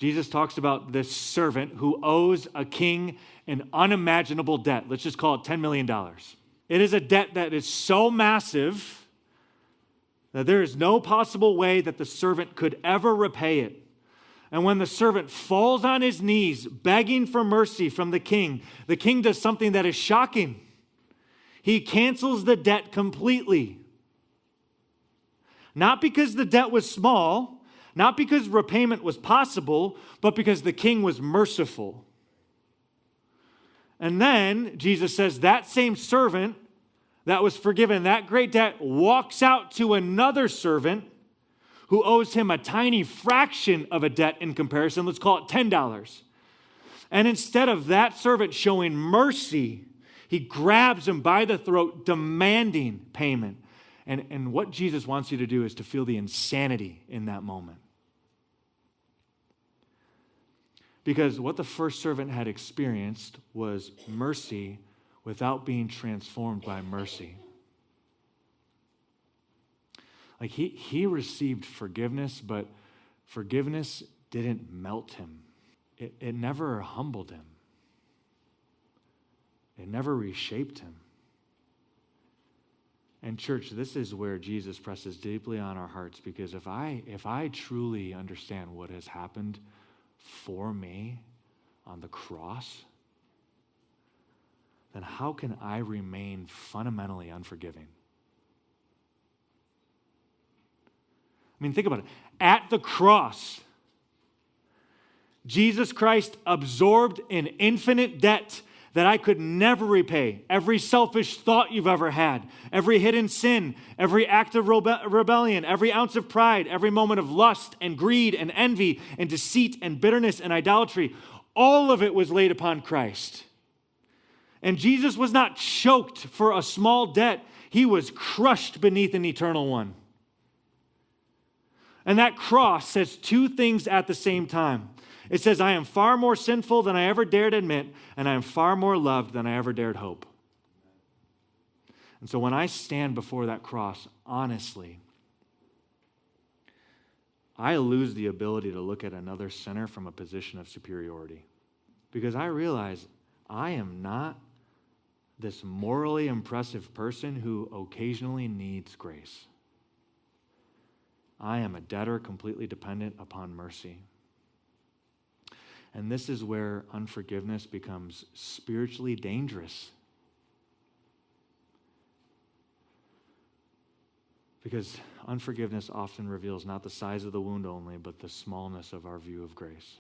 Jesus talks about this servant who owes a king an unimaginable debt. Let's just call it $10 million. It is a debt that is so massive that there is no possible way that the servant could ever repay it. And when the servant falls on his knees, begging for mercy from the king does something that is shocking. He cancels the debt completely. Not because the debt was small, not because repayment was possible, but because the king was merciful. And then Jesus says that same servant that was forgiven that great debt walks out to another servant who owes him a tiny fraction of a debt in comparison. Let's call it $10. And instead of that servant showing mercy, he grabs him by the throat, demanding payment. And what Jesus wants you to do is to feel the insanity in that moment. Because what the first servant had experienced was mercy without being transformed by mercy. Like he received forgiveness, but forgiveness didn't melt him. It never humbled him. It never reshaped him. And church, this is where Jesus presses deeply on our hearts, because if I truly understand what has happened for me on the cross, then how can I remain fundamentally unforgiving? I mean, think about it. At the cross, Jesus Christ absorbed an infinite debt that I could never repay. Every selfish thought you've ever had, every hidden sin, every act of rebellion, every ounce of pride, every moment of lust and greed and envy and deceit and bitterness and idolatry, all of it was laid upon Christ. And Jesus was not choked for a small debt. He was crushed beneath an eternal one. And that cross says two things at the same time. It says, I am far more sinful than I ever dared admit, and I am far more loved than I ever dared hope. And so when I stand before that cross, honestly, I lose the ability to look at another sinner from a position of superiority. Because I realize I am not this morally impressive person who occasionally needs grace. I am a debtor completely dependent upon mercy. And this is where unforgiveness becomes spiritually dangerous. Because unforgiveness often reveals not the size of the wound only, but the smallness of our view of grace.